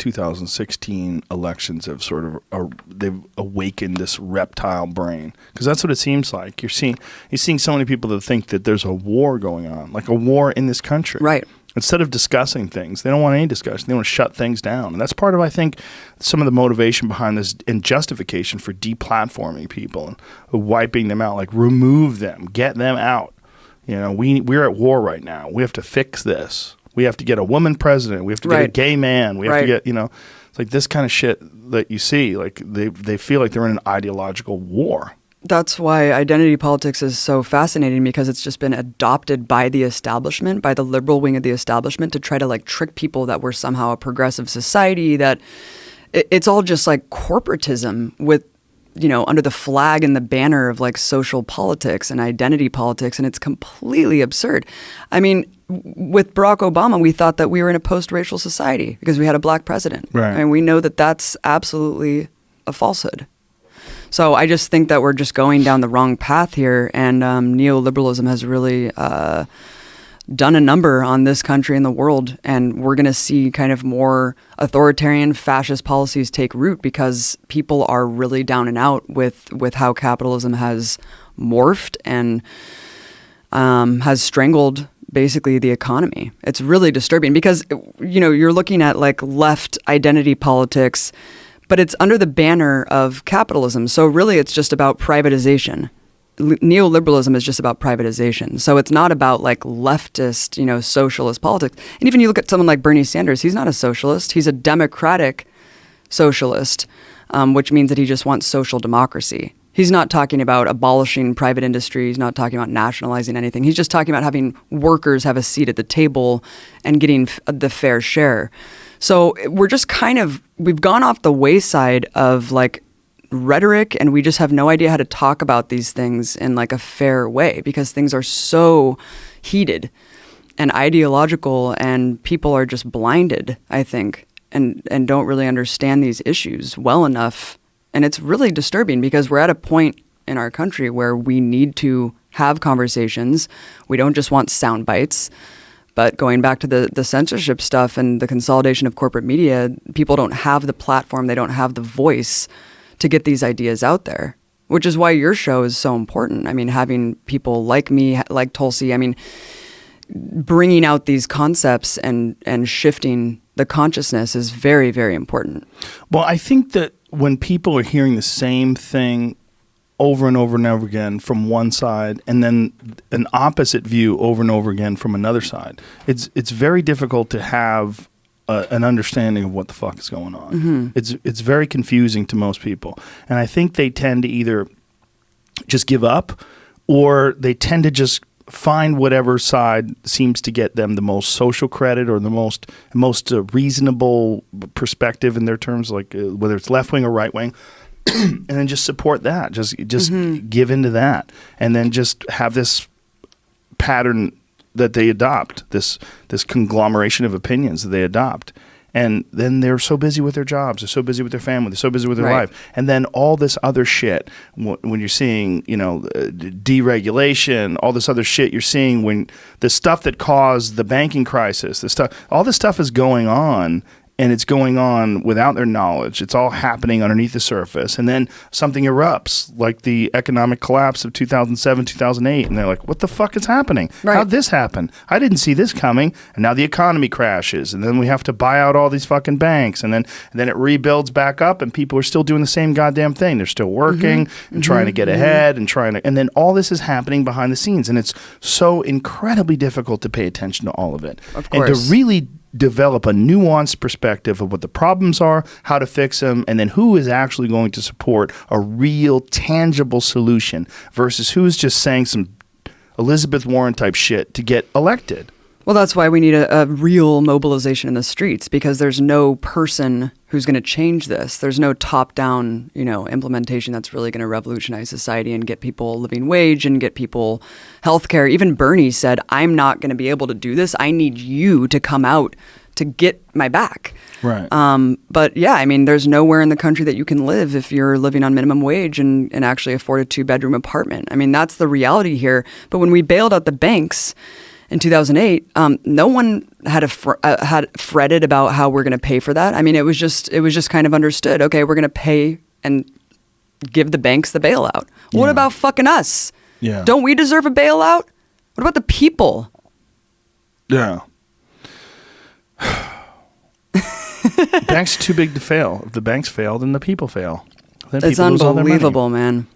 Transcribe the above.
2016 elections have sort of they've awakened this reptile brain, because that's what it seems like. You're seeing so many people that think that there's a war going on, like a war in this country. Right. Instead of discussing things, they don't want any discussion. They want to shut things down. And that's part of, I think, some of the motivation behind this and justification for deplatforming people and wiping them out. Like, remove them, get them out. You know, we're at war right now. We have to fix this. We have to get a woman president. We have to get a gay man. We have to get, it's like this kind of shit that you see. Like, they feel like they're in an ideological war. That's why identity politics is so fascinating, because it's just been adopted by the establishment, by the liberal wing of the establishment, to try to like trick people that we're somehow a progressive society, that it's all just like corporatism with, under the flag and the banner of like social politics and identity politics. And it's completely absurd. I mean, with Barack Obama, we thought that we were in a post-racial society because we had a black president. Right. And we know that that's absolutely a falsehood. So I just think that we're just going down the wrong path here, and neoliberalism has really done a number on this country and the world, and we're going to see kind of more authoritarian fascist policies take root because people are really down and out with how capitalism has morphed and has strangled basically the economy. It's really disturbing because, you're looking at like left identity politics, but it's under the banner of capitalism. So really it's just about privatization. Neoliberalism is just about privatization. So it's not about like leftist, socialist politics. And even you look at someone like Bernie Sanders, he's not a socialist. He's a democratic socialist, which means that he just wants social democracy. He's not talking about abolishing private industry. He's not talking about nationalizing anything. He's just talking about having workers have a seat at the table and getting the fair share. So we're just we've gone off the wayside of like rhetoric, and we just have no idea how to talk about these things in like a fair way because things are so heated and ideological, and people are just blinded, I think, and don't really understand these issues well enough. And it's really disturbing because we're at a point in our country where we need to have conversations. We don't just want sound bites. But going back to the censorship stuff and the consolidation of corporate media, people don't have the platform, they don't have the voice to get these ideas out there, which is why your show is so important. I mean, having people like me, like Tulsi, I mean, bringing out these concepts and shifting the consciousness is very, very important. Well, I think that when people are hearing the same thing over and over and over again from one side, and then an opposite view over and over again from another side, it's very difficult to have an understanding of what the fuck is going on. Mm-hmm. It's very confusing to most people, and I think they tend to either just give up, or they tend to just find whatever side seems to get them the most social credit or the most reasonable perspective in their terms, like whether it's left wing or right wing. And then just support that, just mm-hmm. give into that, and then just have this pattern that they adopt, this conglomeration of opinions that they adopt. And then they're so busy with their jobs, they're so busy with their family, they're so busy with their life. And then all this other shit, when you're seeing, deregulation, all this other shit you're seeing, when the stuff that caused the banking crisis, all this stuff is going on. And it's going on without their knowledge. It's all happening underneath the surface. And then something erupts, like the economic collapse of 2007, 2008. And they're like, what the fuck is happening? Right. How'd this happen? I didn't see this coming. And now the economy crashes. And then we have to buy out all these fucking banks. And then it rebuilds back up, and people are still doing the same goddamn thing. They're still working mm-hmm. and trying to get ahead and then all this is happening behind the scenes. And it's so incredibly difficult to pay attention to all of it. Of course. And to really develop a nuanced perspective of what the problems are, how to fix them, and then who is actually going to support a real, tangible solution versus who's just saying some Elizabeth Warren type shit to get elected. Well, that's why we need a real mobilization in the streets, because there's no person who's going to change this. There's no top-down, implementation that's really going to revolutionize society and get people a living wage and get people healthcare. Even Bernie said, I'm not going to be able to do this. I need you to come out to get my back. Right. But yeah, I mean, there's nowhere in the country that you can live if you're living on minimum wage and actually afford a 2-bedroom apartment. I mean, that's the reality here. But when we bailed out the banks in 2008, no one had had fretted about how we're going to pay for that. I mean, it was just kind of understood. Okay, we're going to pay and give the banks the bailout. What about fucking us? Yeah. Don't we deserve a bailout? What about the people? Yeah. Banks are too big to fail. If the banks fail, then the people fail. Then It's people lose all their money. unbelievable, man.